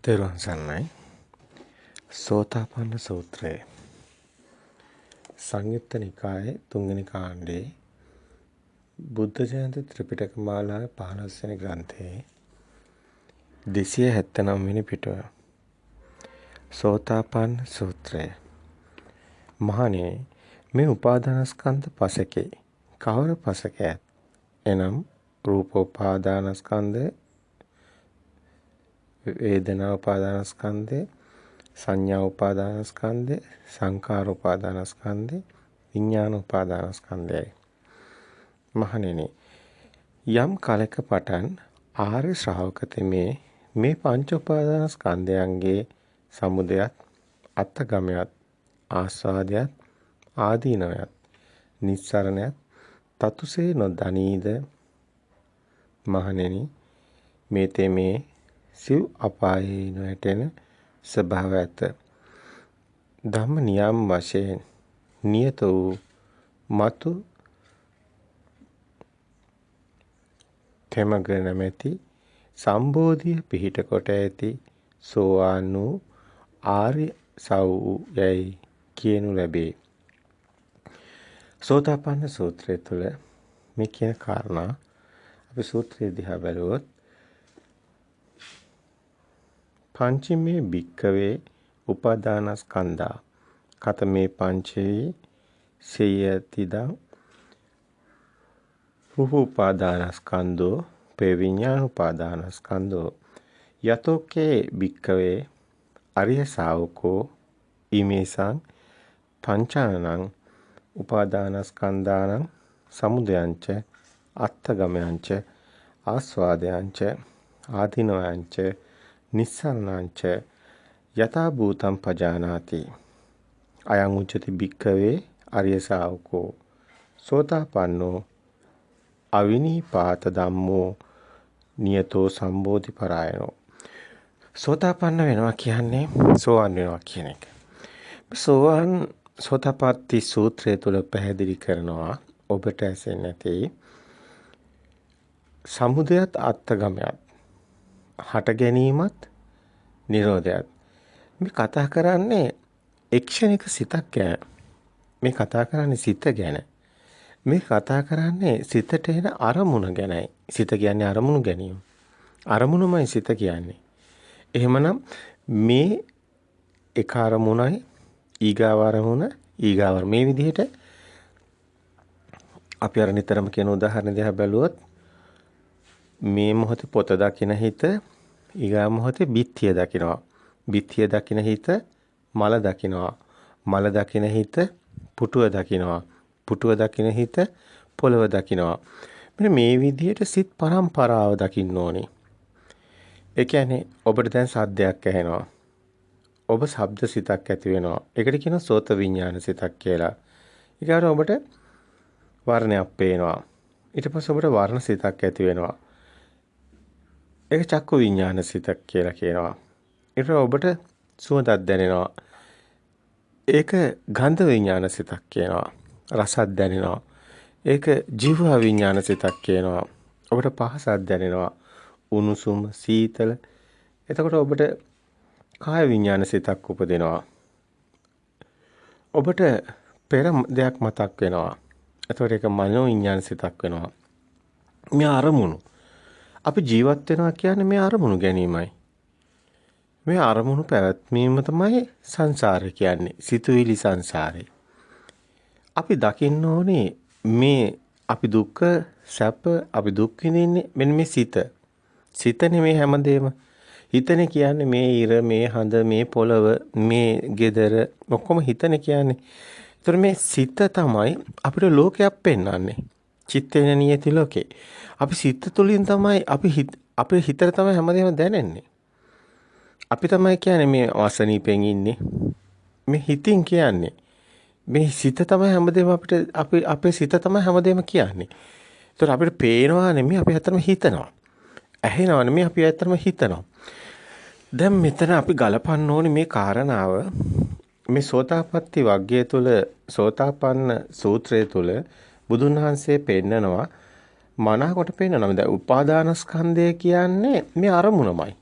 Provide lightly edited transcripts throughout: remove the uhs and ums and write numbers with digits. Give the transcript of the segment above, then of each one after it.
තෙරුවන් සරණයි. සෝතාපන්න සූත්‍රය සංයුත්ත නිකායේ තුන්වෙනි කාණ්ඩේ බුද්ධ ජයන්ති ත්‍රිපිටක මාලාවේ 15 වෙනි ග්‍රන්ථයේ 279 වෙනි පිටුව. සෝතාපන්න සූත්‍රය. මහණෙනි, මේ උපාදානස්කන්ධ පසකේ කවර පසකයත් එනම් රූපෝපාදානස්කන්ධය, වේදනා උපාදානස්කන්ධය, සංඥා උපාදානස්කන්ධය, සංකාර උපාදානස්කන්ධය, විඥාන උපාදානස්කන්ධයයි. මහණෙනි, යම් කලක පටන් ආර්ය ශ්‍රාවක තෙමේ මේ පංච උපාදානස්කන්ධයන්ගේ සමුදයත්, අත්ගමයත්, ආස්වාදයත්, ආදීනවයත්, නිස්සරණයත් තතුසේ නොදනීද? මහණෙනි, මේ තෙමේ සිව් අපායේ නොයැටෙන ස්වභාව ඇත. ධම්ම නියම වශයෙන් නියත වූ මතු තෙමග නැමැති සම්බෝධිය පිහිට කොට ඇති සෝවාන් වූ ආර්ය සව් යයි කියනු ලැබේ. සෝතාපන්න සූත්‍රය තුළ මේ කියන කාරණා අපි සූත්‍රය දිහා බැලුවොත් පංචමේ භික්කවේ උපාදානස්කන්ධා කතමේ පංචේ සේයතිදං රූප උපාදානස්කන්ධෝ පේ විඥාන උපාදානස්කන්ධෝ යතෝකේ භික්කවේ අරිය ශාවකෝ ීමේසං පංචානං උපාදානස්කන්ධානං සමුදයංච අත්ථගමයංච ආස්වාදයංච ආදීනවයංච නිස්සරණංච යථා භූතං පජානාති. අයං උච්චති භික්ඛවේ අරිය ශාවකෝ සෝතාපන්නෝ අවිනීපාත ධම්මෝ නියතෝ සම්බෝධි පරායනෝ. සෝතාපන්න වෙනවා කියන්නේ සෝවාන් වෙනවා කියන එක. සෝවාන් සෝතාපට්ටි සූත්‍රය තුල පැහැදිලි කරනවා ඔබට ඇසෙන්නේ නැති සමුදයත් අත්ථගමයත්, හට ගැනීමත් නිරෝධයත්. මේ කතා කරන්නේ එක්ෂණික සිතක් ගැන. මේ කතා කරන්නේ සිත ගැන. මේ කතා කරන්නේ සිතට එන අරමුණ ගැනයි. සිත කියන්නේ අරමුණු ගැනීම. අරමුණමයි සිත කියන්නේ. එහෙමනම් මේ එක අරමුණයි ඊගාව අරමුණ ඊගාව මේ විදිහට අපි අර නිතරම කියන උදාහරණ දිහා බැලුවොත් මේ මොහොතේ පොත දකින හිත ඊගා මොහොතේ බිත්තිය දකිනවා. බිත්තිය දකින හිත මල දකිනවා. මල දකින හිත පුටුව දකිනවා. පුටුව දකින හිත පොළව දකිනවා. මෙන්න මේ විදිහට සිත් පරම්පරාව දකින්න ඕනේ. ඒ කියන්නේ ඔබට දැන් සද්දයක් ඇහෙනවා. ඔබ ශබ්ද සිතක් ඇති වෙනවා. ඒකට කියනවා සෝත විඥාන සිතක් කියලා. ඊට ඔබට වර්ණයක් පේනවා. ඊට පස්සේ ඔබට වර්ණ සිතක් ඇති වෙනවා. ඒක චක්කු විඥාන සිතක් කියලා කියනවා. ඊට ඔබට සුවඳක් දැනෙනවා. ඒක ගන්ධ විඥාන සිතක් කියනවා. රසක් දැනෙනවා. ඒක ජීව විඥාන සිතක් කියනවා. ඔබට පහසක් දැනෙනවා. උණුසුම, සීතල. එතකොට ඔබට කාය විඥාන සිතක් උපදිනවා. ඔබට පෙර දෙයක් මතක් වෙනවා. එතකොට ඒක මනෝ විඥාන සිතක් වෙනවා. මේ අරමුණු අපි ජීවත් වෙනවා කියන්නේ මේ අරමුණු ගැනීමයි. මේ අරමුණු පැවැත්මීම තමයි සංසාරය කියන්නේ. සිතුවිලි සංසාරේ. අපි දකින්න ඕනේ මේ අපි දුක්ඛ සැප අපි දුක් විඳින්නේ මෙන්න මේ සිත. සිතනේ මේ හැමදේම. හිතනේ කියන්නේ මේ ඉර, මේ හඳ, මේ පොළව, මේ gedara ඔක්කොම හිතනේ කියන්නේ. ඒතර මේ සිත තමයි අපිට ලෝකයක් පෙන්වන්නේ. චිත්තේන නියති ලෝකේ. අපි සිත තුළින් තමයි අපේ හිතට තමයි හැමදේම දැනෙන්නේ. අපි තමයි කියන්නේ මේ වසනීපෙන් ඉන්නේ. මේ හිතින් කියන්නේ. මේ සිත තමයි හැමදේම අපේ සිත තමයි හැමදේම කියන්නේ. ඒතර අපිට පේනවා නෙමෙයි අපි ඇත්තටම හිතනවා. ඇහෙනවා නෙමෙයි අපි ඇත්තටම හිතනවා. දැන් මෙතන අපි ගලපන්න ඕනේ මේ කාරණාව මේ සෝතාපට්ටි වග්ගය තුල සෝතාපන්න සූත්‍රය තුල බුදුන් වහන්සේ පෙන්නනවා මනාකොට පෙන්නනවා. දැන් උපාදානස්කන්ධය කියන්නේ මේ අරමුණමයි.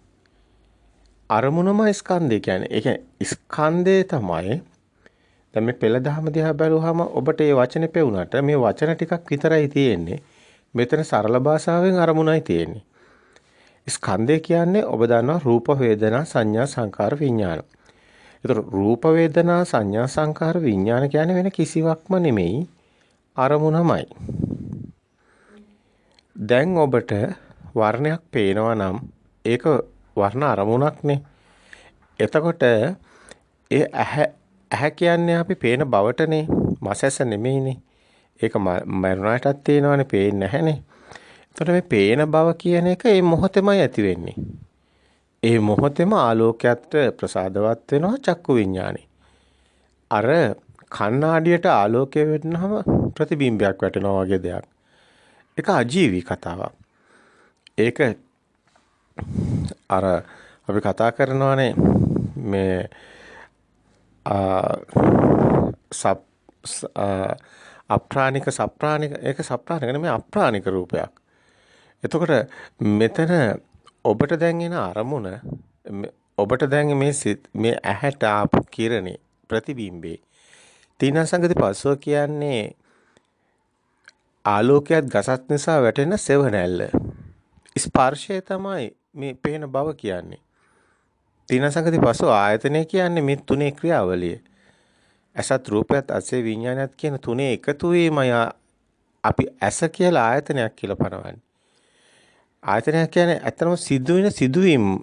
අරමුණමයි ස්කන්ධය කියන්නේ. ඒ කියන්නේ ස්කන්ධය තමයි. දැන් මේ පෙළ දහම දිහා බැලුවාම ඔබට මේ වචනේ පෙවුනට මේ වචන ටිකක් විතරයි තියෙන්නේ. මෙතන සරල භාෂාවෙන් අරමුණයි තියෙන්නේ. ස්කන්ධය කියන්නේ ඔබ දන්නවා රූප වේදනා සංඥා සංකාර විඥාන. ඒතර රූප වේදනා සංඥා සංකාර විඥාන කියන්නේ වෙන කිසිවක්ම නෙමෙයි අරමුණමයි. දැන් ඔබට වර්ණයක් පේනවා නම් ඒක වර්ණ අරමුණක්නේ. එතකොට ඒ ඇහැ කියන්නේ අපි පේන බවටනේ මසැස නෙමෙයිනේ. ඒක මරුණාටත් තියෙනවනේ පේන්නේ නැහැනේ. එතකොට මේ පේන බව කියන එක මේ මොහොතේමයි ඇති වෙන්නේ. ඒ මොහොතේම ආලෝකයට ප්‍රසාදවත් වෙනවා චක්කු විඥානේ. අර කණ්ණාඩියට ආලෝකය වෙන්නම ප්‍රතිබිම්බයක් වැටෙනවා වගේ දෙයක්. ඒක අජීවී කතාවක්. ඒක අර අපි කතා කරනවානේ මේ අප්‍රාණික සප්‍රාණික ඒක සප්‍රාණික නෙමෙයි අප්‍රාණික රූපයක්. එතකොට මෙතන ඔබට දැන් එන අරමුණ ඔබට දැන් මේ ඇහැට ආපු කිරණේ ප්‍රතිබිම්බේ තීන සංගති පස්සෝ කියන්නේ ආලෝකයක් ගසත් නිසා වැටෙන සෙවණැල්ල. ස්පර්ශය තමයි මේ පේන බව කියන්නේ. තීන සංගති පස්සෝ ආයතනය කියන්නේ මේ තුනේ ක්‍රියාවලිය. අසත් රූපයත් අසේ විඥානයත් කියන තුනේ එකතු වීමයි අපි ඇස කියලා ආයතනයක් කියලා පනවන්නේ. ආයතනයක් කියන්නේ ඇත්තම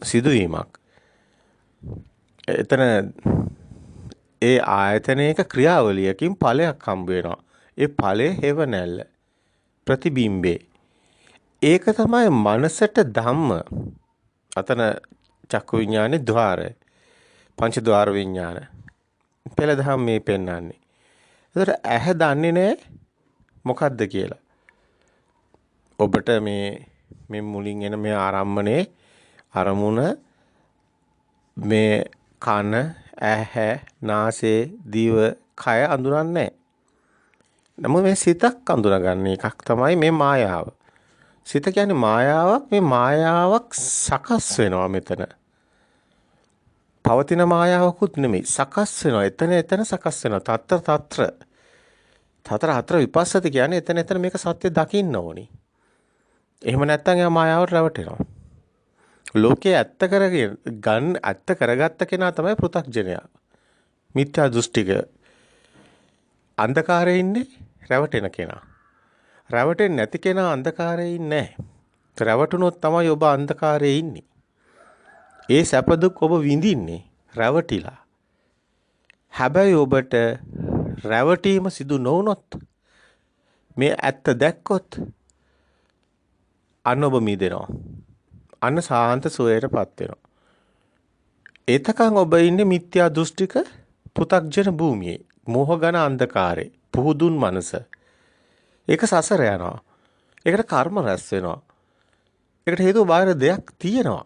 සිදුවීමක්. එතන ඒ ආයතනයක ක්‍රියාවලියකින් ඵලයක් හම්බ වෙනවා. ඒ ඵලය හේවණැල්ල ප්‍රතිබිම්බේ. ඒක තමයි මනසට ධම්ම. අතන චක්කු විඥානේ ద్వාරය. පංච ద్వාර විඥාන. පෙළ දහම් මේ පෙන්වන්නේ. ඒතර ඇහැ දන්නේ නැහැ මොකද්ද කියලා. ඔබට මේ මුලින් එන මේ ආරම්මනේ අරමුණ මේ කන ඇහැ නාසය දිව කය අඳුරන්නේ නැහැ. නමුත් මේ සිතක් අඳුරගන්න එකක් තමයි මේ මායාව. සිත කියන්නේ මායාවක්. මේ මායාවක් සකස් වෙනවා මෙතන. පවතින මායාවකුත් නෙමෙයි. සකස් වෙනවා. එතන සකස් වෙනවා. තතර හතර විපස්සති කියන්නේ එතන මේක සත්‍ය දකින්න ඕනි. එහෙම නැත්නම් එයා මායාවට රැවටෙනවා. ලෝකේ ඇත්ත කරගත්ත කෙනා තමයි පෘථග්ජනයා. මිත්‍යා දෘෂ්ටික අන්ධකාරයේ ඉන්නේ රැවටෙන කෙනා. රැවටෙන්නේ නැති කෙනා අන්ධකාරයේ ඉන්නේ නැහැ. රැවටුනොත් තමයි ඔබ අන්ධකාරයේ ඉන්නේ. ඒ සැප දුක් ඔබ විඳින්නේ රැවටිලා. හැබැයි ඔබට රැවටීම සිදු නොවුනොත් මේ ඇත්ත දැක්කොත් අන්න ඔබ මිදෙනවා. අන්න සාන්ත සෝයටපත් වෙනවා. එතකන් ඔබ ඉන්නේ මිත්‍යා දෘෂ්ටික පෘථග්ජන භූමියේ. මෝහගන අන්ධකාරේ. පුහුදුන් මනස. ඒක සසර යනවා. ඒකට කර්ම රැස් වෙනවා. ඒකට හේතුව බාහිර දෙයක් තියෙනවා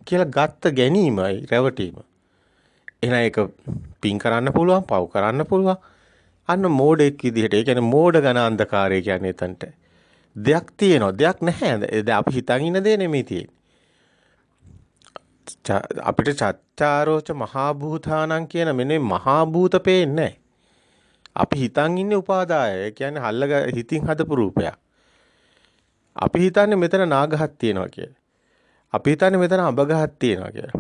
කියලා ගත්ත ගැනීමයි රැවටීම. එහෙනම් ඒක පින් කරන්න පුළුවන්, පව් කරන්න පුළුවන්. අන්න මෝඩෙක් විදිහට. ඒ කියන්නේ මෝඩ ඝන අන්ධකාරය කියන්නේ එතනට. දෙයක් තියෙනවා, දෙයක් නැහැ. දැන් අපි හිතන් ඉන්න දේ නෙමෙයි තියෙන්නේ. අපිට චත්තාරෝච මහා භූතානං කියන මෙන්න මහා භූත පේන්නේ නැහැ. අපි හිතන් ඉන්නේ උපාදාය. ඒ කියන්නේ හිතින් හදපු රූපයක්. අපි හිතන්නේ මෙතන නාගහක් තියෙනවා කියලා. අපි හිතන්නේ මෙතන අඹගහක් තියෙනවා කියලා.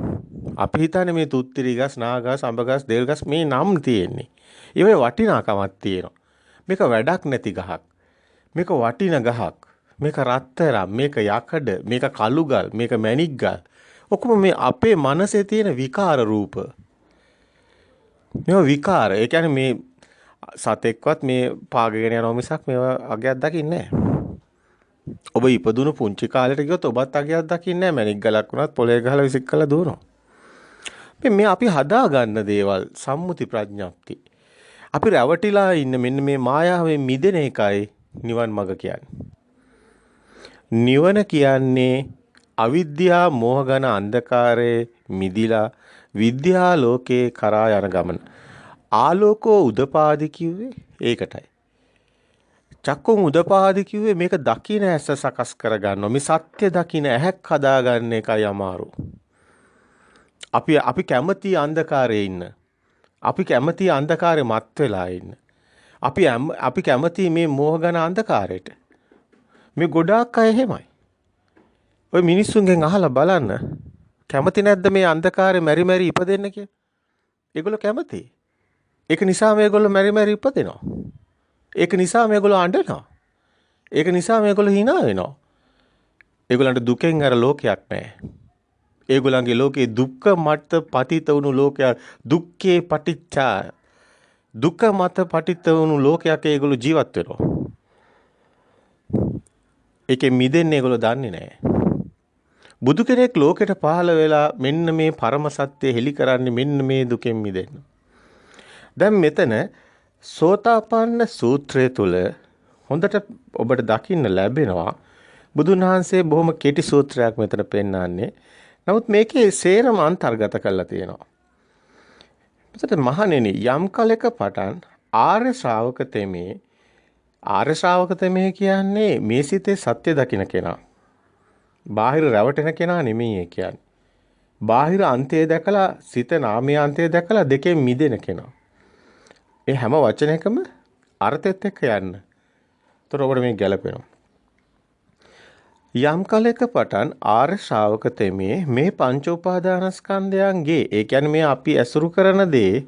අපි හිතන්නේ මේ තුත්තිරි ගස්, නාගස්, අඹගස්, දෙල් ගස් මේ නම් තියෙන්නේ. ඒවේ වටිනාකමක් තියෙනවා. මේක වැඩක් නැති ගහක්. මේක වටින ගහක්. මේක රත්තරන්, මේක යකඩ, මේක කළුගල්, මේක මැණික් ගල්. ඔක්කොම මේ අපේ මනසේ තියෙන විකාර රූප. මේවා විකාර. ඒ කියන්නේ මේ සතෙක්වත් මේ පාගගෙන යනවා මිසක් මේවා අගයක් දකින්නේ නැහැ. ඔබ ඉපදුණු පුංචි කාලේට ගියොත් ඔබත් අගයක් දකින්නේ නැහැ. මැණික් ගලක් වුණත් පොලේ ගහලා විසික් කරලා දුවනවා. මේ අපි හදා ගන්න දේවල් සම්මුති ප්‍රඥප්ති. අපි රැවටිලා ඉන්න මෙන්න මේ මායාවෙන් මිදෙන එකයි නිවන් මඟ කියන්නේ. නිවන කියන්නේ අවිද්‍යා මෝහගන අන්ධකාරයේ මිදිලා විද්‍යා ලෝකේ කරා යන ගමන. ආලෝකෝ උදපාදි කිව්වේ ඒකටයි. චක්කුම් උදපාදි කිව්වේ මේක දකින්න ඇස සකස් කරගන්නවා. මේ සත්‍ය දකින්න ඇහැක් හදාගන්න එකයි අමාරු. අපි කැමති අන්ධකාරයේ ඉන්න. අපි කැමති අන්ධකාරේ මත් වෙලා ඉන්න. අපි කැමති මේ මෝහගන අන්ධකාරයට. මේ ගොඩාක් අය එහෙමයි. ඔය මිනිස්සුන්ගෙන් අහලා බලන්න. කැමති නැද්ද මේ අන්ධකාරේ මෙරි මෙරි ඉපදෙන්න කියලා? ඒගොල්ලෝ කැමති. ඒක නිසා මේගොල්ලෝ මෙරි මෙරි ඉපදෙනවා. ඒක නිසා මේගොල්ලෝ අඬනවා. ඒක නිසා මේගොල්ලෝ hina වෙනවා. ඒගොල්ලන්ට දුකෙන් අර ලෝකයක් නැහැ. ඒගොල්ලන්ගේ ලෝකේ දුක්ඛ මත පතිත වුණු ලෝකයක් දුක්ඛේ පටිච්චා දුක්ඛ මත පටිත වුණු ලෝකයක ඒගොල්ලෝ ජීවත් වෙනවා. ඒකෙ මිදෙන්නේ ඒගොල්ලෝ දන්නේ නැහැ. බුදු කෙනෙක් ලෝකෙට පහළ වෙලා මෙන්න මේ පරම සත්‍ය හෙළි කරන්නේ මෙන්න මේ දුකෙන් මිදෙන්න. දැන් මෙතන සෝතාපන්න සූත්‍රය තුල හොඳට ඔබට දකින්න ලැබෙනවා බුදුන් වහන්සේ බොහොම කෙටි සූත්‍රයක් මෙතන පෙන්නන්නේ. නමුත් මේකේ සේරම අන්තර්ගත කරලා තියෙනවා. මෙතන මහණෙනි යම් කලක පටන් ආර්ය ශ්‍රාවක තෙමේ කියන්නේ මේ සිතේ සත්‍ය දකින්න කෙනා. බාහිර රැවටෙන කෙනා නෙමෙයි කියන්නේ. බාහිර අන්තය දැකලා සිත නාමයේ අන්තය දැකලා දෙකෙන් මිදෙන කෙනා. ඒ හැම වචනයකම අර්ථෙත් එක්ක යන්න. ඒතර ඔබට මේ ගැලපෙනවා. යම් කලක පටන් ආර්ය ශ්‍රාවක තෙමේ මේ පංච උපාදානස්කන්ධයන්ගේ ඒ කියන්නේ මේ අපි ඇසුරු කරන දේ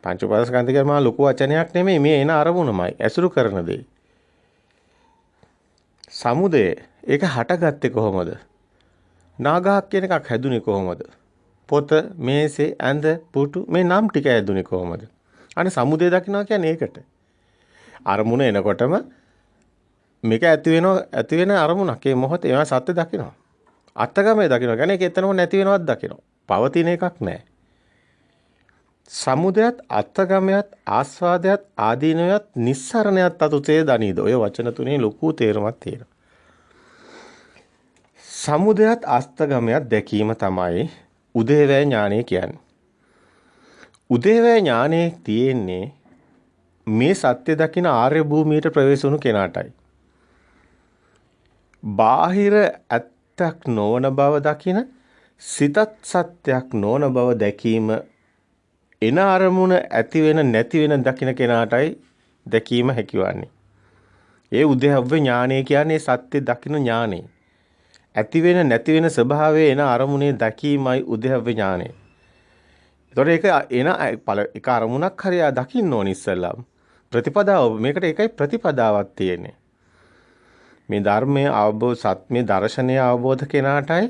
පංච උපාදානස්කන්ධ කියන්නේ මා ලොකු වචනයක් නෙමෙයි මේ එන අරමුණමයි ඇසුරු කරන දේ. සමුදය ඒක හටගත්තේ කොහොමද? නාගහක් කියන එකක් හැදුනේ කොහොමද? පොත, මේසේ, ඇඳ, පුටු මේ නම් ටික හැදුනේ කොහොමද? අනේ සමුදය දකින්නවා කියන්නේ ඒකට. අරමුණ එනකොටම මේක ඇති වෙන අරමුණක්. ඒ මොහොතේ ඒවා සත්‍ය දකින්නවා. අත්ගමයේ දකින්නවා. කියන්නේ ඒක එතනම නැති වෙනවත් දකින්නවා. පවතින එකක් නැහැ. සමුදයත් අත්ගමයත් ආස්වාදයත් ආදීනවයත් නිස්සරණයත් අතුතේ දනීද. ඔය වචන තුනේ ලොකු තේරුමක් තියෙනවා. සමුදයත් අස්තගමයත් දැකීම තමයි උදේවැය ඥානය කියන්නේ. උදේවැය ඥානය තියෙන්නේ මේ සත්‍ය දකින ආර්ය භූමියට ප්‍රවේශ වුණු කෙනාටයි. බාහිර ඇත්තක් නොවන බව දකින සිතත් සත්‍යයක් නොවන බව දැකීම එන අරමුණ ඇති වෙන නැති වෙන දකින කෙනාටයි දැකීම හැකිවන්නේ. ඒ උදේවැය ඥානය කියන්නේ සත්‍ය දකින ඥානය. ඇති වෙන නැති වෙන ස්වභාවයේ එන අරමුණේ දැකීමයි උදේවැය ඥානය. ඒතකොට ඒක අරමුණක් හරියා දකින්න ඕනි ඉස්සෙල්ලා. ප්‍රතිපදාව මේකට ඒකයි ප්‍රතිපදාවක් තියෙන්නේ. මේ ධර්මයේ සත්‍ය දර්ශනය අවබෝධ කෙනාටයි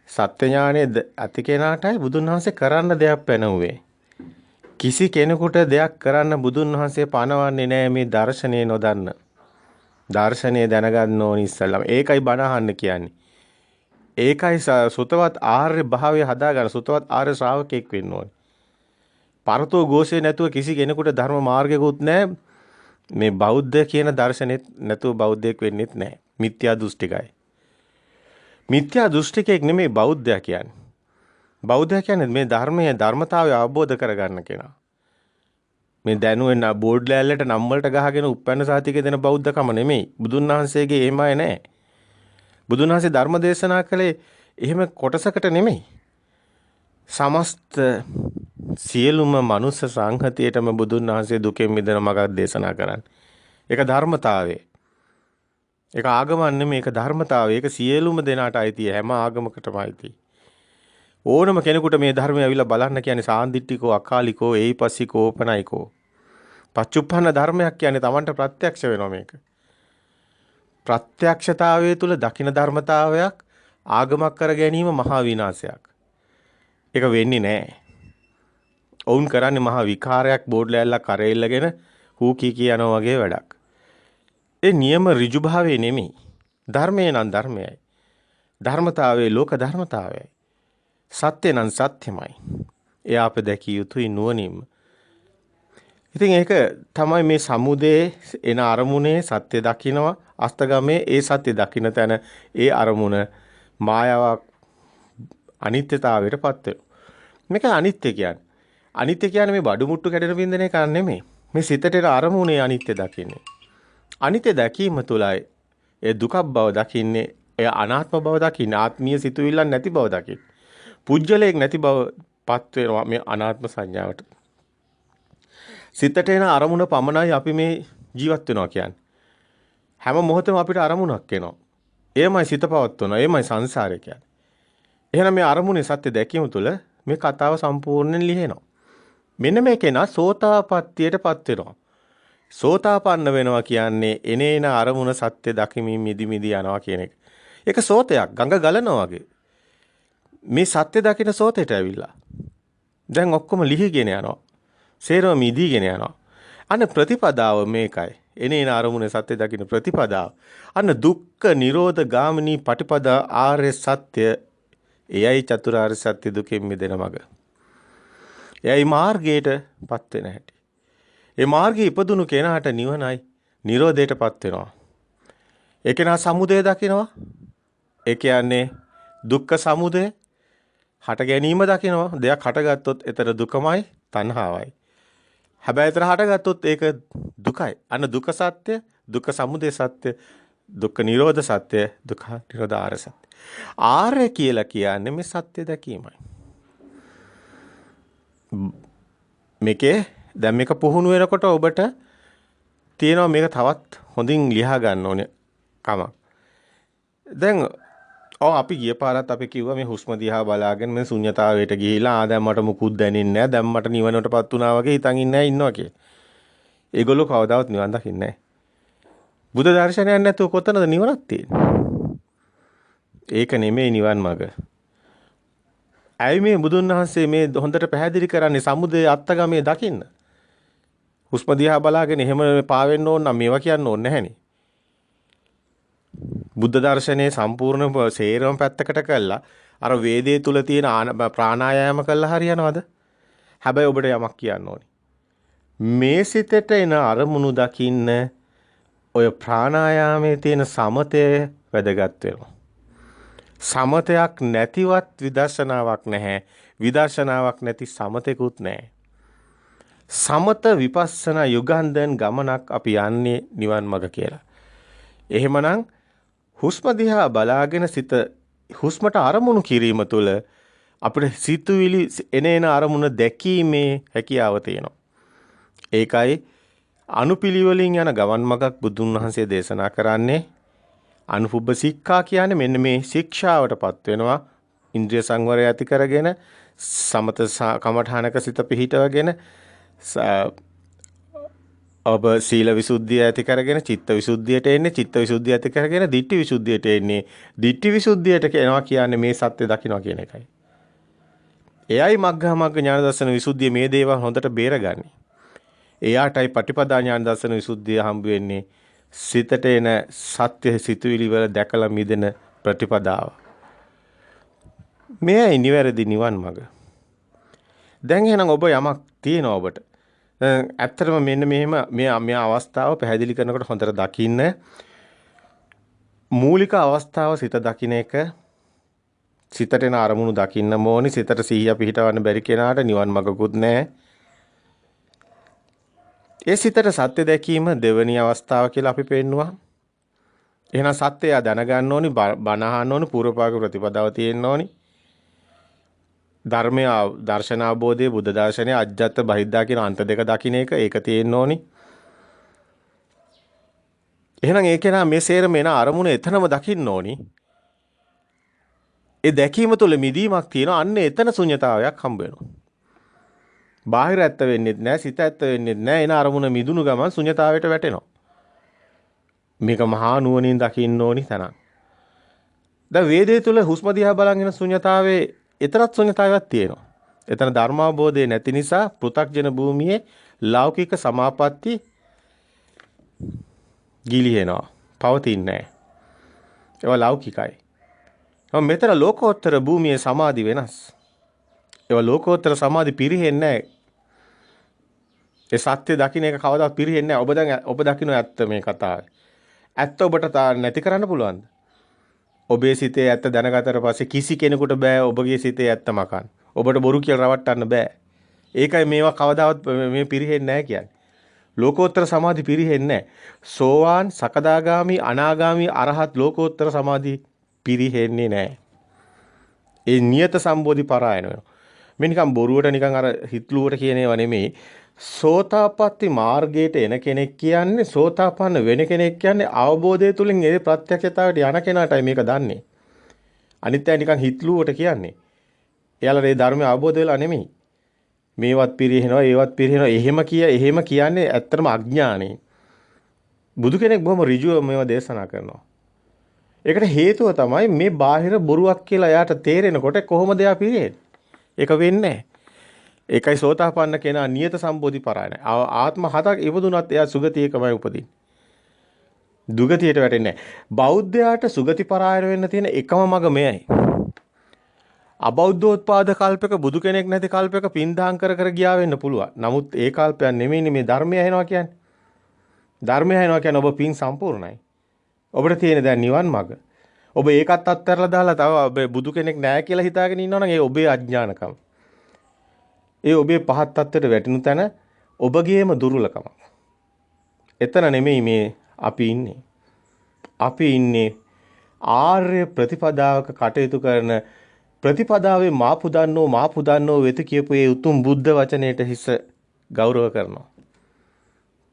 සත්‍ය ඥානයේ ඇති කෙනාටයි බුදුන් වහන්සේ කරන්න දෙයක් පැනවුවේ. කිසි කෙනෙකුට දෙයක් කරන්න බුදුන් වහන්සේ පනවන්නේ නැහැ මේ දර්ශනය නොදන්න. දර්ශනය දැනගන්න ඕනි ඉස්සෙල්ලාම. ඒකයි බණ අහන්න කියන්නේ. ඒකයි සුතවත් ආර්ය භාවය හදාගන්න සුතවත් ආර්ය ශ්‍රාවකෙක් වෙන්න ඕනේ. පරතෝ ഘോഷේ නැතුව කිසි කෙනෙකුට ධර්ම මාර්ගයකුත් නැහැ. මේ බෞද්ධ කියන දර්ශනෙත් නැතුව බෞද්ධයෙක් වෙන්නෙත් නැහැ. මිත්‍යා දෘෂ්ටිකයි. මිත්‍යා දෘෂ්ටිකෙක් නෙමෙයි බෞද්ධයා කියන්නේ. බෞද්ධයා කියන්නේ මේ ධර්මයේ ධර්මතාවය අවබෝධ කරගන්න කෙනා. මේ දැනුවෙන බෝඩ් ලෑල්ලට නම් වලට ගහගෙන උප්පන්න සාතිකේ දෙන බෞද්ධකම නෙමෙයි. බුදුන් වහන්සේගේ එහෙමයි නැහැ. බුදුන් වහන්සේ ධර්ම දේශනා කළේ එහෙම කොටසකට නෙමෙයි. සමස්ත සියලුම මනුස්ස සංහතියටම බුදුන් වහන්සේ දුකෙන් මිදෙන මඟක් දේශනා කරන්නේ. ඒක ධර්මතාවය. ඒක ආගමක් නෙමෙයි ඒක ධර්මතාවය. ඒක සියලුම දෙනාට අයිතියි. හැම ආගමකටම අයිතියි. ඕනම කෙනෙකුට මේ ධර්මය ඇවිල්ලා බලන්න කියන්නේ සාන්දිටිකෝ අකාලිකෝ ඒයිපස්සිකෝ ඕපනයිකෝ. පච්චුප්පන්න ධර්මයක් කියන්නේ Tamanට ප්‍රත්‍යක්ෂ වෙනවා මේක. ප්‍රත්‍යක්ෂතාවයේ තුල දකින ධර්මතාවයක් ආගමක් කර ගැනීම මහා විනාශයක්. ඒක වෙන්නේ නැහැ. ඔවුන් කරන්නේ මහා විකාරයක් බෝඩ් ලෑල්ලක් කරෙල්ලගෙන හූ කී කියනවා වගේ වැඩක්. ඒ නියම ඍජු භාවයේ නෙමෙයි. ධර්මයේ නම් ධර්මයයි. ධර්මතාවයේ ලෝක ධර්මතාවයයි. සත්‍ය නම් සත්‍යමයි. එය අප දැකිය යුතුයි නුවණින්ම. ඉතින් ඒක තමයි මේ සමුදේ එන අරමුණේ සත්‍ය දකින්නවා අස්තගමේ ඒ සත්‍ය දකින්න තැන ඒ අරමුණ මායාවක් අනිත්‍යතාවයටපත් වෙනවා. මේක අනිත්‍ය කියන්නේ. අනිත්‍ය කියන්නේ මේ බඩු මුට්ටු කැඩෙන බින්දන එක නෙමෙයි. මේ සිතට අරමුණේ අනිත්‍ය දකින්නේ. අනිත්‍ය දැකීම තුළයි ඒ දුක බව දකින්නේ, ඒ අනාත්ම බව දකින්නේ, ආත්මීය සිතුවිල්ලක් නැති බව දකින්නේ. පුජ්‍යලයක් නැති බව පත් වෙනවා මේ අනාත්ම සංඥාවට. සිතට එන අරමුණ පමණයි අපි මේ ජීවත් වෙනවා කියන්නේ. හැම මොහොතෙම අපිට අරමුණක් එනවා. එයමයි සිත පවත්වනවා. එයමයි සංසාරය කියන්නේ. එහෙනම් මේ අරමුණේ සත්‍ය දැකීම තුළ මේ කතාව සම්පූර්ණයෙන් ලිහෙනවා. මෙන්න මේකේ නා සෝතාපට්ටියටපත් වෙනවා. සෝතාපන්න වෙනවා කියන්නේ එනේන අරමුණ සත්‍ය දකිමින් මිදි මිදි යනවා කියන එක. ඒක සෝතයක් ගඟ ගලනවා වගේ. මේ සත්‍ය දකින සෝතේට ඇවිල්ලා. දැන් ඔක්කොම ලිහිගෙන යනවා. සේරම මිදිගෙන යනවා. අන්න ප්‍රතිපදාව මේකයි. එනේන අරමුණ සත්‍ය දකින ප්‍රතිපදාව. අන්න දුක්ඛ නිරෝධ ගාමිනී පටිපදා ආර්ය සත්‍ය. එයයි චතුරාර්ය සත්‍ය දුකෙන් මිදෙන මඟ. එයයි මාර්ගයටපත් වෙන හැටි. ඒ මාර්ගයේ ඉපදුණු කෙනාට නිවනයි නිරෝධයටපත් වෙනවා. ඒ කෙනා සමුදය දකිනවා. ඒ කියන්නේ දුක්ඛ සමුදය හට ගැනීම දකිනවා. දෙයක් හටගත්තොත් ඒතර දුකමයි තණ්හාවයි. හැබැයි ඒතර හටගත්තොත් ඒක දුකයි. අන්න දුක සත්‍ය, දුක්ඛ සමුදය සත්‍ය, දුක්ඛ නිරෝධ සත්‍ය, දුක්ඛ නිරෝධ ආර්ය සත්‍ය. ආර්ය කියලා කියන්නේ මේ සත්‍ය දැකීමයි. මේකේ දැන් මේක පුහුණු වෙනකොට ඔබට තියෙනවා මේක තවත් හොඳින් ලියා ගන්න ඕනේ කමක්. දැන් අපි ගිය පාරත් අපි කිව්වා මේ හුස්ම දිහා බලාගෙන මේ ශුන්්‍යතාවයට ගිහිලා දැන් මට මුකුත් දැනෙන්නේ නැහැ. දැන් මට නිවනටපත් වුණා වගේ හිතන් ඉන්නවා කිය. ඒගොල්ලෝ කවදාවත් නිවන් දකින්නේ නැහැ. බුද්ධ දර්ශනයක් නැතුව කොතනද නිවනක් තියෙන්නේ? ඒක නෙමෙයි නිවන් මඟ. ඇයි මේ බුදුන් වහන්සේ මේ හොඳට පැහැදිලි කරන්නේ සමුදය අත්තගමේ දකින්න? හුස්ම දිහා බලාගෙන එහෙම පාවෙන්න ඕන නම් මේවා කියන්න ඕනේ නැහෙනි. බුද්ධ දර්ශනයේ සම්පූර්ණ සේරම පැත්තකට කළා අර වේදයේ තුල තියෙන ප්‍රාණායාම කළා හරියනවද? හැබැයි ඔබට යමක් කියන්න ඕනේ. මේ සිතට එන අරමුණු දකින්න ඔය ප්‍රාණායාමයේ තියෙන සමතය වැදගත් වෙනවා. සමතයක් නැතිවත් විදර්ශනාවක් නැහැ. විදර්ශනාවක් නැති සමතෙකුත් නැහැ. සමත විපස්සනා යුගන්ධන් ගමනක් අපි යන්නේ නිවන් මඟ කියලා. එහෙමනම් හුස්ම දිහා බලාගෙන සිත හුස්මට අරමුණු කිරීම තුළ අපිට සිතුවිලි එනේන අරමුණ දැකීමේ හැකියාව තියෙනවා. ඒකයි අනුපිළිවෙලින් යන ගමන් මඟක් බුදුන් වහන්සේ දේශනා කරන්නේ. අනුපුබ්බ සික්ඛා කියන්නේ මෙන්න මේ ශික්ෂාවටපත් වෙනවා. ඉන්ද්‍රිය සංවරය ඇති කරගෙන සමත කමඨානක සිත පිහිටවගෙන ඔබ සීල විසුද්ධිය ඇති කරගෙන චිත්ත විසුද්ධියට එන්නේ. චිත්ත විසුද්ධිය ඇති කරගෙන ditthi විසුද්ධියට එන්නේ. ditthi විසුද්ධියට එනවා කියන්නේ මේ සත්‍ය දකින්න කියන එකයි. එයයි මග්ගා මග්ග ඥාන දර්ශන විසුද්ධිය මේ දේවල් හොඳට බේරගන්නේ. එයාටයි පටිපදා ඥාන දර්ශන විසුද්ධිය හම්බ වෙන්නේ. සිතට එන සත්‍ය සිතුවිලි වල දැකලා මිදෙන ප්‍රතිපදාව. මෙයයි නිවැරදි නිවන් මඟ. දැන් එහෙනම් ඔබ යමක් තියෙනවා ඔබට. ඇත්තටම මෙන්න මෙහෙම මේ අවස්ථාව පැහැදිලි කරනකොට හොඳට දකින්න. මූලික අවස්ථාව සිත දකින්න එක. සිතට එන අරමුණු දකින්න ඕනි. සිතට සිහිය පිහිටවන්න බැරි කෙනාට නිවන් මඟකුත් නැහැ. ඒ සිතට සත්‍ය දැකීම දෙවෙනි අවස්ථාව කියලා අපි පෙන්නවා. එහෙනම් සත්‍යය දැනගන්න ඕනි, බණ අහන්න ඕනි, පූර්වපාක ප්‍රතිපදාව තියෙන්න ඕනි. ධර්මය දර්ශන අවබෝධයේ බුද්ධ දර්ශනයේ අජ්ජත් බහිද්දා කියන අන්ත දෙක දකින්න ඒක තියෙන්න ඕනි. එහෙනම් ඒකේ නා මේ සේරම එන අරමුණ එතනම දකින්න ඕනි. ඒ දැකීම තුළ මිදීමක් තියෙනවා. අන්න එතන ශුන්‍යතාවයක් හම්බ වෙනවා. බාහිර ඇත්ත වෙන්නේ නැහැ, සිත ඇත්ත වෙන්නේ නැහැ. එන අරමුණ මිදුණු ගමන් ශුන්‍යතාවයට වැටෙනවා. මේක මහා නුවණින් දකින්න ඕනි තැනක්. දැන් වේදේ තුල හුස්ම දිහා බලන් ඉන ශුන්‍යතාවයේ එතරම් ශුන්‍යතාවයක් තියෙනවා. එතන ධර්මාබෝධය නැති නිසා පෘථග්ජන භූමියේ ලෞකික සමාපatti ගිලිහෙනවා. පවතින්නේ නැහැ. ඒවා ලෞකිකයි. මෙතන ලෝකෝත්තර භූමියේ සමාධි වෙනස්. ඒවා ලෝකෝත්තර සමාධි පිරෙන්නේ නැහැ. ඒ සත්‍ය දකින්න එක කවදාවත් පිරෙන්නේ නැහැ. ඔබ දකින්න ඇත්ත මේ කතාවේ. ඇත්ත ඔබට නැති කරන්න පුළුවන්ද? ඔබේ සිතේ ඇත්ත දැනගතට පස්සේ කිසි කෙනෙකුට බෑ ඔබගේ සිතේ ඇත්ත මකන්න. ඔබට බොරු කියලා රවට්ටන්න බෑ. ඒකයි මේවා කවදාවත් මේ පිරෙන්නේ නැහැ කියන්නේ. ලෝකෝත්තර සමාධි පිරෙන්නේ නැහැ. සෝවාන්, සකදාගාමි, අනාගාමි, අරහත් ලෝකෝත්තර සමාධි පිරෙන්නේ නැහැ. ඒ නියත සම්බෝධි පරායන වෙනවා. මේ නිකන් බොරුවට නිකන් අර හිතලුවට කියන ඒවා නෙමෙයි. සෝතාපට්ටි මාර්ගයට එන කෙනෙක් කියන්නේ සෝතාපන්න වෙන කෙනෙක් කියන්නේ අවබෝධය තුලින් ඒ ප්‍රත්‍යක්ෂතාවයට යන කෙනාටයි මේක දන්නේ. අනිත් අය නිකන් හිතලුවට කියන්නේ. එයාලා මේ ධර්මය අවබෝධ වෙලා නෙමෙයි. මේවත් පිරිනනවා ඒවත් පිරිනනවා එහෙම කියන්නේ ඇත්තටම අඥානෙයි. බුදු කෙනෙක් බොහොම ඍජුව මේවා දේශනා කරනවා. ඒකට හේතුව තමයි මේ බාහිර බොරුවක් කියලා එයාට තේරෙනකොට කොහොමද එයා පිරෙන්නේ? ඒක වෙන්නේ නැහැ. ඒකයි සෝතාපන්න කෙනා නියත සම්බෝධි පරායනයි. ආත්ම හතක් ඉපදුනත් එයා සුගතියකමයි උපදින්නේ. දුගතියට වැටෙන්නේ නැහැ. බෞද්ධයාට සුගති පරායන වෙන්න තියෙන එකම මඟ මෙයයි. අබෞද්ධෝත්පාද කල්පක බුදු කෙනෙක් නැති කල්පක පින්දාම් කර කර ගියා වෙන්න පුළුවන්. නමුත් ඒ කල්පයක් නෙමෙයිනේ මේ ධර්මය ඇහෙනවා කියන්නේ. ධර්මය ඇහෙනවා කියන්නේ ඔබ පින් සම්පූර්ණයි. ඔබට තියෙන දැන් නිවන් මඟ. ඔබ ඒකත් අත්හැරලා දාලා තව බුදු කෙනෙක් නැහැ කියලා හිතාගෙන ඉන්නවනම් ඒ ඔබේ අඥානකම. ඒ ඔබේ පහත් තත්ත්වයට වැටෙනු තැන ඔබගේම දුර්වලකම. එතන නෙමෙයි මේ අපි ඉන්නේ. අපි ඉන්නේ ආර්ය ප්‍රතිපදාවක කටයුතු කරන ප්‍රතිපදාවේ මාපුදන්නෝ වෙත කියපු ඒ උතුම් බුද්ධ වචනයට හිස ගෞරව කරනවා.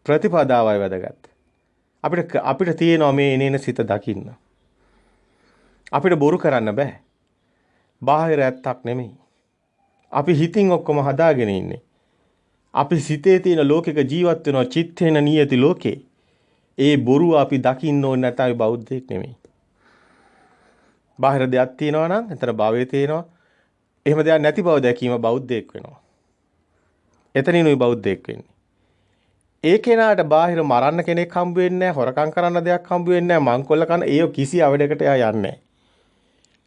ප්‍රතිපදාවයි වැදගත්. අපිට තියෙනවා මේ එනේන සිත දකින්න. අපිට බොරු කරන්න බෑ. බාහිර ඇත්තක් නෙමෙයි. අපි හිතින් ඔක්කොම හදාගෙන ඉන්නේ. අපි සිතේ තියෙන ලෝකෙක ජීවත් වෙනවා චිත්තේන නියති ලෝකේ. ඒ බොරුව අපි දකින්න ඕනේ නැත්නම් අපි බෞද්ධයෙක් නෙමෙයි. බාහිර දෙයක් තියෙනවා නම් එතන භවයේ තියෙනවා. එහෙම දෙයක් නැති බව දැකීම බෞද්ධයෙක් වෙනවා. එතනිනුයි බෞද්ධයෙක් වෙන්නේ. ඒ කෙනාට බාහිර මරන්න කෙනෙක් හම්බ වෙන්නේ නැහැ, හොරකම් කරන්න දෙයක් හම්බ වෙන්නේ නැහැ, මංකොල්ල කන ඒ කිසි අවඩකට එයා යන්නේ නැහැ.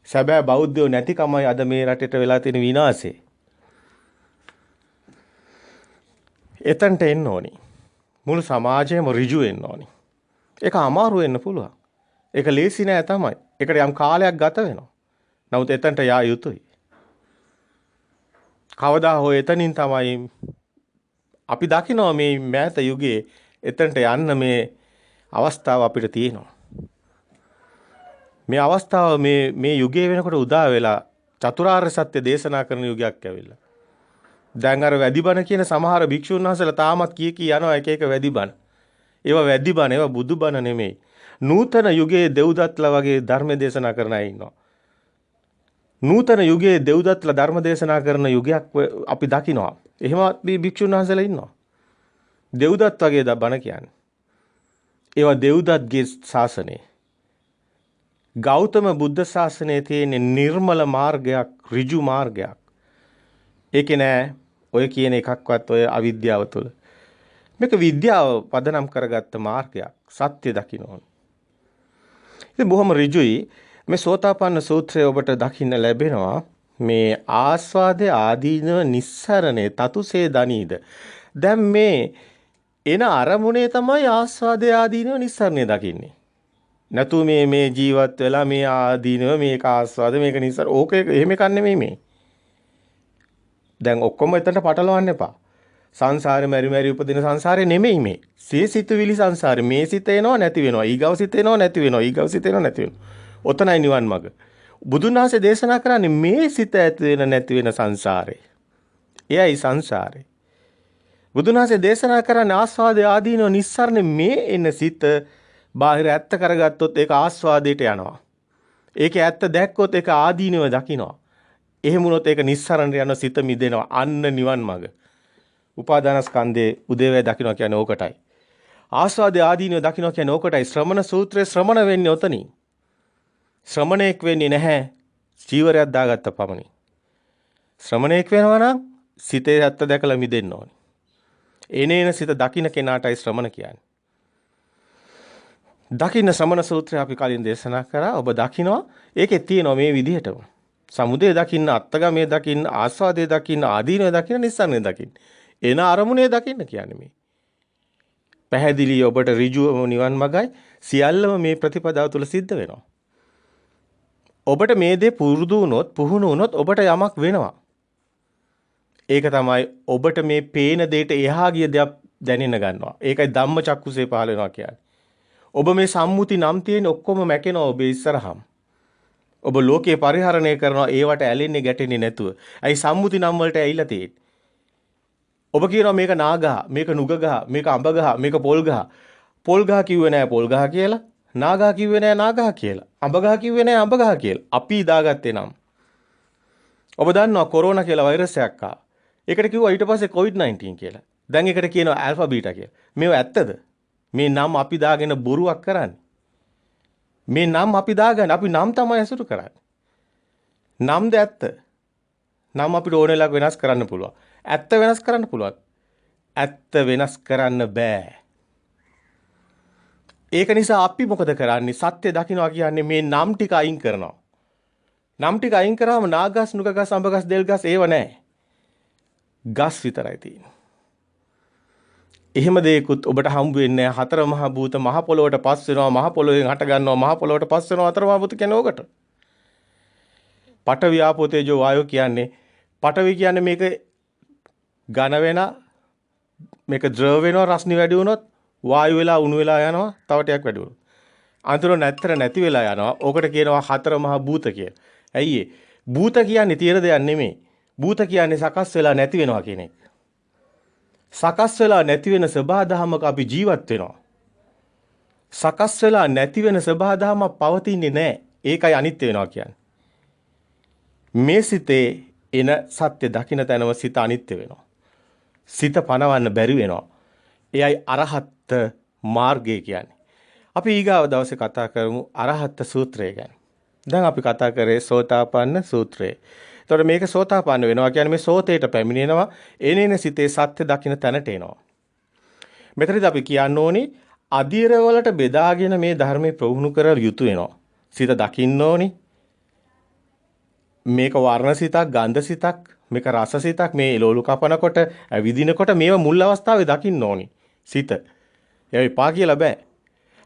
සැබෑ බෞද්ධයෝ නැතිකමයි අද මේ රටේට වෙලා තියෙන විනාශේ. එතනට එන්න ඕනි. මුළු සමාජයම ඍජු වෙන්න ඕනි. ඒක අමාරු වෙන්න පුළුවන්. ඒක ලේසි නෑ තමයි. ඒකට යම් කාලයක් ගත වෙනවා. නමුත් එතනට යා යුතුයි. කවදා හෝ එතනින් තමයි අපි දකිනවා මේ මෑත යුගයේ එතනට යන්න මේ අවස්ථාව අපිට තියෙනවා. මේ අවස්ථාව මේ යුගයේ වෙනකොට උදා වෙලා චතුරාර්ය සත්‍ය දේශනා කරන යුගයක් ඇවිල්ලා. දැන් අර වැඩිබණ කියන සමහර භික්ෂුන් වහන්සේලා තාමත් කී යනවා එක එක වැඩිබණ. ඒවා වැඩිබණ ඒවා බුදුබණ නෙමෙයි. නූතන යුගයේ දෙව්දත්ලා වගේ ධර්ම දේශනා කරන අය ඉන්නවා. නූතන යුගයේ දෙව්දත්ලා ධර්ම දේශනා කරන යුගයක් අපි දකිනවා. එහෙමත් මේ භික්ෂුන් වහන්සේලා ඉන්නවා. දෙව්දත් වගේ බණ කියන්නේ. ඒවා දෙව්දත්ගේ ශාසනය. ගෞතම බුද්ධ ශාසනයේ තියෙන නිර්මල මාර්ගයක්, ඍජු මාර්ගයක්. ඒකේ නෑ ඔය කියන එකක්වත් ඔය අවිද්‍යාව තුළ. මේක විද්‍යාව පදනම් කරගත්ත මාර්ගයක්. සත්‍ය දකින්න ඕන. ඉතින් බොහොම ඍජුයි මේ සෝතාපන්න සූත්‍රය ඔබට දකින්න ලැබෙනවා. මේ ආස්වාදේ ආදීනව නිස්සරණේ තතුසේ දනීද. දැන් මේ එන අරමුණේ තමයි ආස්වාදේ ආදීනව නිස්සරණේ දකින්නේ. නැතු මේ ජීවත් වෙලා මේ ආදීනව මේක ආස්වාද මේක නිස්සර ඕක එහෙම එකක් නෙමෙයි මේ. දැන් ඔක්කොම එතනට පටලවන්න එපා. සංසාරේ මෙරි උපදින සංසාරේ නෙමෙයි මේ. සිතවිලි සංසාරේ මේ සිත එනවා නැති වෙනවා. ඊගව සිත එනවා නැති වෙනවා. ඊගව සිත එනවා නැති වෙනවා. ඔතනයි නිවන් මඟ. බුදුන් වහන්සේ දේශනා කරන්නේ මේ සිත ඇති වෙන නැති වෙන සංසාරේ. එයයි සංසාරේ. බුදුන් වහන්සේ දේශනා කරන්නේ ආස්වාදයේ ආදීනව නිස්සාරනේ මේ එන සිත බාහිර ඇත්ත කරගත්තොත් ඒක ආස්වාදයට යනවා. ඒකේ ඇත්ත දැක්කොත් ඒක ආදීනව දකින්නවා. එහෙම වුණොත් ඒක නිස්සරණ යන සිත මිදෙනවා. අන්න නිවන් මඟ. උපාදානස්කන්ධේ උදේවැය දකින්න කියන්නේ ඕකටයි. ආස්වාදයේ ආදීනව දකින්න කියන්නේ ඕකටයි. ශ්‍රමණ සූත්‍රයේ ශ්‍රමණ වෙන්නේ ඔතනින්. ශ්‍රමණේක් වෙන්නේ නැහැ. චීවරයක් දාගත්ත පමණින්. ශ්‍රමණේක් වෙනවා නම් සිතේ ඇත්ත දැකලා මිදෙන්න ඕනේ. එනේන සිත දකින්න කෙනාටයි ශ්‍රමණ කියන්නේ. දකින්න ශ්‍රමණ සූත්‍රය අපි කලින් දේශනා කරා. ඔබ දකිනවා ඒකේ තියෙනවා මේ විදිහටම. සමුදය දකින්න, අත්තගමයේ දකින්න, ආස්වාදයේ දකින්න, ආදීනවේ දකින්න, නිස්සාරණේ දකින්න. එන අරමුණේ දකින්න කියන්නේ මේ. පැහැදිලි ඔබට ඍජුවම නිවන් මගයි සියල්ලම මේ ප්‍රතිපදාව තුළ සිද්ධ වෙනවා. ඔබට මේ දේ පුරුදු වුණොත්, පුහුණු වුණොත් ඔබට යමක් වෙනවා. ඒක තමයි ඔබට මේ පේන දෙයට එහා ගිය දෙයක් දැනෙන්න ගන්නවා. ඒකයි ධම්මචක්කුසේ පහළ වෙනවා කියන්නේ. ඔබ මේ සම්මුති නම් තියෙන ඔක්කොම මැකෙනවා ඔබේ ඉස්සරහම. ඔබ ලෝකේ පරිහරණය කරනවා ඒවට ඇලෙන්නේ ගැටෙන්නේ නැතුව. ඇයි සම්මුති නම් වලට ඇවිල්ලා තියෙන්නේ? ඔබ කියනවා මේක නාගහ, මේක නුගගහ, මේක අඹගහ, මේක පොල්ගහ. පොල්ගහ කිව්වේ නෑ පොල්ගහ කියලා. නාගහ කිව්වේ නෑ නාගහ කියලා. අඹගහ කිව්වේ නෑ අඹගහ කියලා. අපි දාගත්තේ නම්. ඔබ දන්නවා කොරෝනා කියලා වෛරස් එකක් ආවා. ඒකට කිව්වා ඊට පස්සේ COVID-19 කියලා. දැන් ඒකට කියනවා ඇල්ෆා බීටා කියලා. මේව ඇත්තද? මේ නම් අපි දාගෙන බොරුවක් කරන්නේ. මේ නම් අපි දාගන්න අපි නම් තමයි අසුරු කරන්නේ. නම්ද ඇත්ත? නම් අපිට ඕන වෙලාවක වෙනස් කරන්න පුළුවන්. ඇත්ත වෙනස් කරන්න පුළුවන්. ඇත්ත වෙනස් කරන්න බෑ. ඒක නිසා අපි මොකද කරන්නේ? සත්‍ය දකින්නවා කියන්නේ මේ නම් ටික අයින් කරනවා. නම් ටික අයින් කරාම නාගස්, නුගගස්, අඹගස්, දෙල්ගස් ඒව නැහැ. ගස් විතරයි තියෙන්නේ. එහෙම දෙයක්වත් ඔබට හම්බ වෙන්නේ නැහැ. හතර මහ භූත මහ පොළොවට පස් වෙනවා, මහ පොළොවෙන් හට ගන්නවා, මහ පොළොවට පස් වෙනවා. හතර මහ භූත කියන්නේ ඕකට. පඨවි ආපෝ තේජෝ වායෝ කියන්නේ පඨවි කියන්නේ මේක ඝන වෙන මේක ද්‍රව වෙනවා රස්නි වැඩි වුණොත් වායු වෙලා උණු වෙලා යනවා තව ටිකක් වැඩි වුණොත්. අන්තිම නැත්තර නැති වෙලා යනවා. ඕකට කියනවා හතර මහ භූත කියලා. ඇයි ඒ? භූත කියන්නේ තියෙන දෙයක් නෙමෙයි. භූත කියන්නේ සකස් වෙලා නැති වෙනවා කියන එක. සකස් වෙලා නැති වෙන සබහාදහමක අපි ජීවත් වෙනවා. සකස් වෙලා නැති වෙන සබහාදහමක් පවතින්නේ නැහැ. ඒකයි අනිත්‍ය වෙනවා කියන්නේ. මේ සිතේ එන සත්‍ය දකින්න තැනම සිත අනිත්‍ය වෙනවා. සිත පනවන්න බැරි වෙනවා. එයයි අරහත් මාර්ගය කියන්නේ. අපි ඊගාව දවසේ කතා කරමු අරහත් සූත්‍රය ගැන. දැන් අපි කතා කරේ සෝතාපන්න සූත්‍රය. එතකොට මේක සෝතාපන්න වෙනවා කියන්නේ මේ සෝතේට පැමිණෙනවා එනේන සිතේ සත්‍ය දකින්න තැනට එනවා. මෙතනදී අපි කියන්න ඕනි අධීර වලට බෙදාගෙන මේ ධර්මයේ ප්‍රවුණු කර යුතු වෙනවා. සිත දකින්න ඕනි. මේක වර්ණ සිතක්, ගන්ධ සිතක්, මේක රස සිතක්, මේ එළවලු කපනකොට, විදිනකොට මේව මුල් අවස්ථාවේ දකින්න ඕනි. සිත. ඒ විපා කියලා බෑ.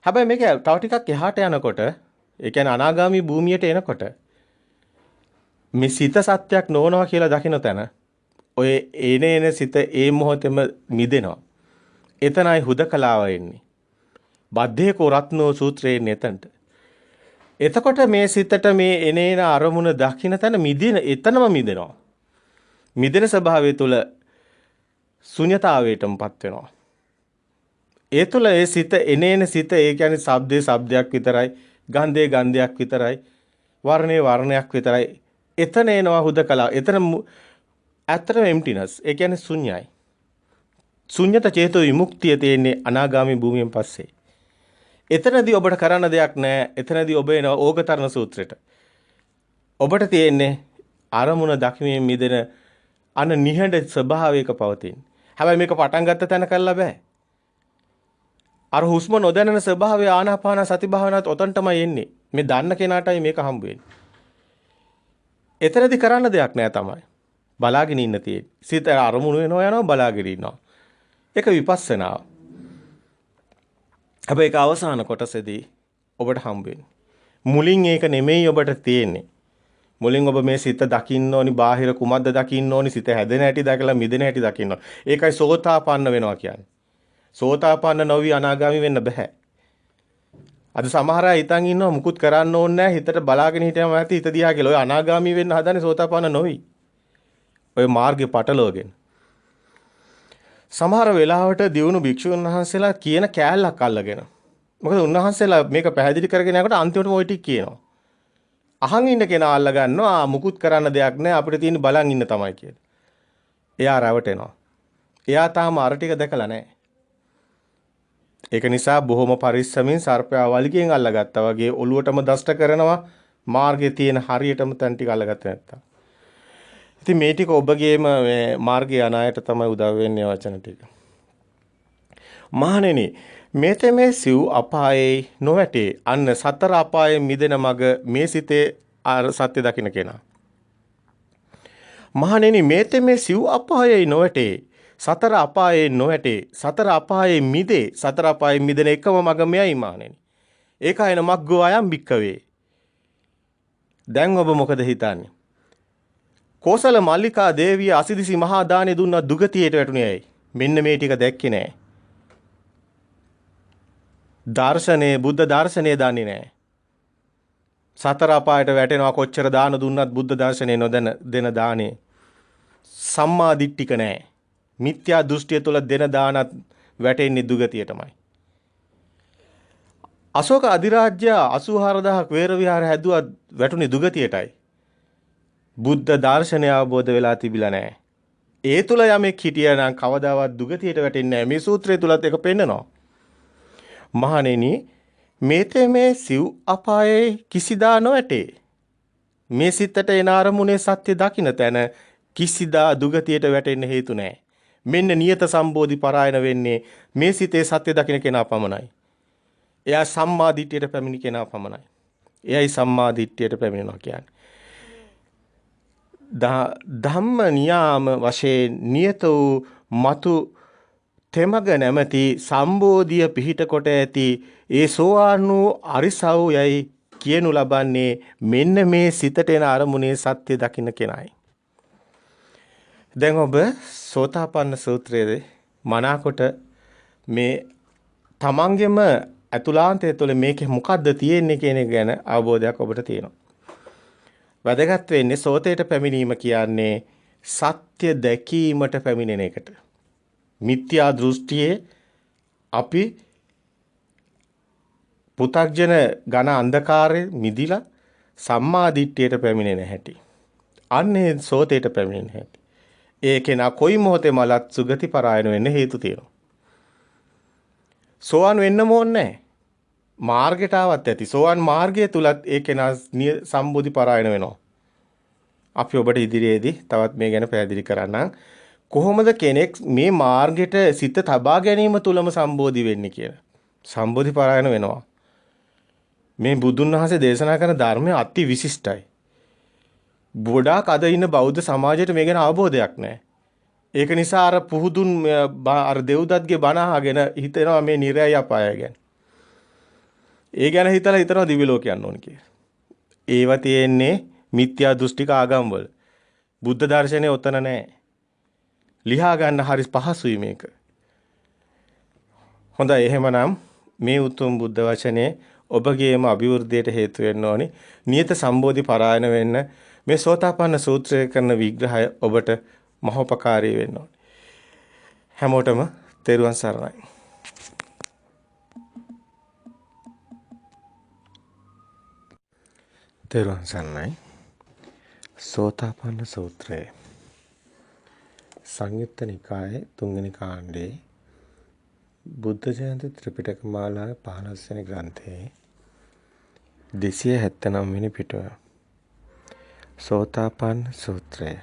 හැබැයි මේක තව ටිකක් එහාට යනකොට, ඒ කියන්නේ අනාගාමී භූමියට එනකොට මේ සිත සත්‍යක් නොවනවා කියලා දකින්න තැන ඔය එන සිත ඒ මොහොතේම මිදෙනවා. එතනයි හුදකලාව එන්නේ. බද්ධේකෝ රත්නෝ සූත්‍රයේ නෙතන්ට. එතකොට මේ සිතට මේ එනේන අරමුණ දකින්න තැන මිදෙන එතනම මිදෙනවා. මිදෙන ස්වභාවය තුළ ශුන්‍යතාවයටමපත් වෙනවා. ඒ තුළ ඒ සිත එනේන සිත ඒ කියන්නේ ශබ්දේ ශබ්දයක් විතරයි, ගන්ධේ ගන්ධයක් විතරයි, වර්ණේ වර්ණයක් විතරයි. එතන එනවා හුදකලා. එතන ඇත්තටම emptiness. ඒ කියන්නේ ශුන්‍යයි. ශුන්‍යත චේතෝ විමුක්තිය තියෙන්නේ අනාගාමී භූමියෙන් පස්සේ. එතනදී ඔබට කරන්න දෙයක් නැහැ. එතනදී ඔබ එනවා ඕගතරණ සූත්‍රයට. ඔබට තියෙන්නේ අරමුණ දකිමින් මිදෙන අන නිහඬ ස්වභාවයක පවතින. හැබැයි මේක පටන් ගත්ත තැන කළා බෑ. අර හුස්ම නොදැනෙන ස්වභාවය ආනාපාන සති භාවනාවත් ඔතනටමයි එන්නේ. මේ දන්න කෙනාටයි මේක හම්බ වෙන්නේ. එතනදී කරන්න දෙයක් නෑ තමයි. බලාගෙන ඉන්න තියෙන්නේ. සිත අරමුණු වෙනවා යනවා බලාගෙන ඉන්නවා. ඒක විපස්සනාව. හැබැයි ඒක අවසාන කොටසේදී ඔබට හම්බ වෙන්නේ. මුලින් ඒක නෙමෙයි ඔබට තියෙන්නේ. මුලින් ඔබ මේ සිත දකින්න ඕනි, බාහිර කුමද්ද දකින්න ඕනි, සිත හැදෙන හැටි දැකලා මිදෙන හැටි දකින්න ඕනි. ඒකයි සෝතාපන්න වෙනවා කියන්නේ. සෝතාපන්න නොවි අනාගාමි වෙන්න බෑ. අද සමහර අය හිතන් ඉන්නවා මුකුත් කරන්න ඕනේ නැහැ, හිතට බලාගෙන හිටියම ඇති හිත දිහා කියලා. ඔය අනාගාමි වෙන්න හදන්නේ සෝතාපන්න නොවි. ඔය මාර්ගේ පටලවගෙන. සමහර වෙලාවට දියුණු භික්ෂුන් වහන්සේලා කියන කෑල්ලක් අල්ලගෙන. මොකද උන්වහන්සේලා මේක පැහැදිලි කරගෙන යනකොට අන්තිමටම ওই ටික කියනවා. අහන් ඉන්න කෙනා අල්ල ගන්නවා මුකුත් කරන්න දෙයක් නැහැ අපිට තියෙන බලන් ඉන්න තමයි කියලා. එයා රැවටෙනවා. එයා තාම අර ටික දැකලා නැහැ. ඒක නිසා බොහොම පරිස්සමින් සර්පයා වලිගෙන් අල්ලගත්තා වගේ ඔලුවටම දෂ්ට කරනවා මාර්ගයේ තියෙන හරියටම තැන් ටික අල්ලගත්තේ නැත්තම්. ඉතින් මේ ටික ඔබගේම මේ මාර්ගයේ අනායට තමයි උදව් වෙන්නේ වචන ටික. මහණෙනි මේතේ සිව් අපායේ නොවැටේ අන්න සතර අපායේ මිදෙන මග මේ සිතේ සත්‍ය දකින්න කෙනා. මහණෙනි මේතේ සිව් අපායේ නොවැටේ සතර අපායේ නොවැටේ සතර අපායේ මිදේ සතර අපායේ මිදෙන එකම මග මෙයයි මහණෙනි. ඒකයන මග්ගෝ අයම් භික්කවේ. දැන් ඔබ මොකද හිතන්නේ? කෝසල මල්ලිකා දේවිය අසිදිසි මහා දානෙ දුන්නා දුගතියට වැටුනේ ඇයි? මෙන්න මේ ටික දැක්කේ නෑ. දර්ශනේ බුද්ධ දර්ශනේ දන්නේ නෑ. සතර අපායට වැටෙනවා කොච්චර දාන දුන්නත් බුද්ධ දර්ශනේ නොදැන දෙන දානේ සම්මා දිට්ඨික නැහැ. මිත්‍යා දෘෂ්ටිය තුළ දෙන දානත් වැටෙන්නේ දුගතියටමයි. අශෝක අධිරාජ්‍ය 84000ක් වේර විහාර හැදුවත් වැටුනේ දුගතියටයි. බුද්ධ දර්ශනය අවබෝධ වෙලා තිබිලා නැහැ. ඒ තුල යමෙක් හිටියා නම් කවදාවත් දුගතියට වැටෙන්නේ නැහැ. මේ සූත්‍රය තුලත් ඒක පෙන්නනවා. මහණෙනි මේතේ මේ සිව් අපායේ කිසිදා නොවැටේ. මේ සිතට එන අරමුණේ සත්‍ය දකින්න තැන කිසිදා දුගතියට වැටෙන්න හේතු නැහැ. මෙන්න නියත සම්බෝධි පරායන වෙන්නේ මේ සිතේ සත්‍ය දකින්න කෙනා පමණයි. එයා සම්මා දිට්ඨියට පැමිණි කෙනා පමණයි. එයයි සම්මා දිට්ඨියට පැමිණෙනවා කියන්නේ. ධම්ම නියාම වශයෙන් නියත වූ මතු තෙමග නැමැති සම්බෝධිය පිහිට කොට ඇති ඒ සෝවාන් වූ අරිසව් යයි කියනු ලබන්නේ මෙන්න මේ සිතට එන අරමුණේ සත්‍ය දකින්න කෙනයි. දැන් ඔබ සෝතාපන්න සූත්‍රයේ මනාකොට මේ තමන්ගෙම අතුලාන්තය තුළ මේකේ මොකද්ද තියෙන්නේ කියන එක ගැන අවබෝධයක් ඔබට තියෙනවා. වැදගත් වෙන්නේ සෝතේට පැමිණීම කියන්නේ සත්‍ය දැකීමට පැමිණෙන එකට. මිත්‍යා දෘෂ්ටියේ අපි පු탁ජන ඝන අන්ධකාරයේ මිදිලා සම්මා දිට්ඨියට පැමිණෙන හැටි. අන්නේ සෝතේට පැමිණෙන හැටි. ඒකේන කොයි මොහොතේ මලත් සුගති පරායන වෙන්න හේතු තියෙනවා. සෝවන් වෙන්න ඕනේ මාර්ගයට ආවත් ඇති. සෝවන් මාර්ගය තුලත් ඒකේන සම්බෝධි පරායන වෙනවා. අපි ඔබට ඉදිරියේදී තවත් මේ ගැන පැහැදිලි කරන්නම්. කොහොමද කෙනෙක් මේ මාර්ගයට සිත තබා ගැනීම තුලම සම්බෝධි වෙන්නේ කියලා. සම්බෝධි පරායන වෙනවා. මේ බුදුන් වහන්සේ දේශනා කරන ධර්මය අති විශිෂ්ටයි. ගොඩාක් අද ඉන්න බෞද්ධ සමාජයට මේ ගැන අවබෝධයක් නැහැ. ඒක නිසා අර පුහුදුන් අර දෙව්දත්ගේ බණ අහගෙන හිතෙනවා මේ නිරයයි අපාය ගැන. ඒ ගැන හිතනවා දිව්‍ය ලෝක යන්න ඕන කියලා. ඒව තියෙන්නේ මිත්‍යා දෘෂ්ටික ආගම් වල. බුද්ධ දර්ශනය උතන නැහැ. ලියා ගන්න හරි පහසුයි මේක. හොඳයි එහෙමනම් මේ උතුම් බුද්ධ වචනේ ඔබගේම අභිවෘද්ධියට හේතු වෙන්න ඕනි. නියත සම්බෝධි පරායන වෙන්න මේ සෝතාපන්න සූත්‍රය කරන විග්‍රහය ඔබට මහෝපකාරී වෙන්න ඕනි. හැමෝටම තෙරුවන් සරණයි. තෙරුවන් සරණයි. සෝතාපන්න සූත්‍රය සංයුත්ත නිකායේ 3 වෙනි කාණ්ඩේ බුද්ධ ජයන්ති ත්‍රිපිටක මාලාවේ 15 වෙනි ග්‍රන්ථයේ 279 වෙනි පිටුව. සෝතාපන්න සූත්‍රය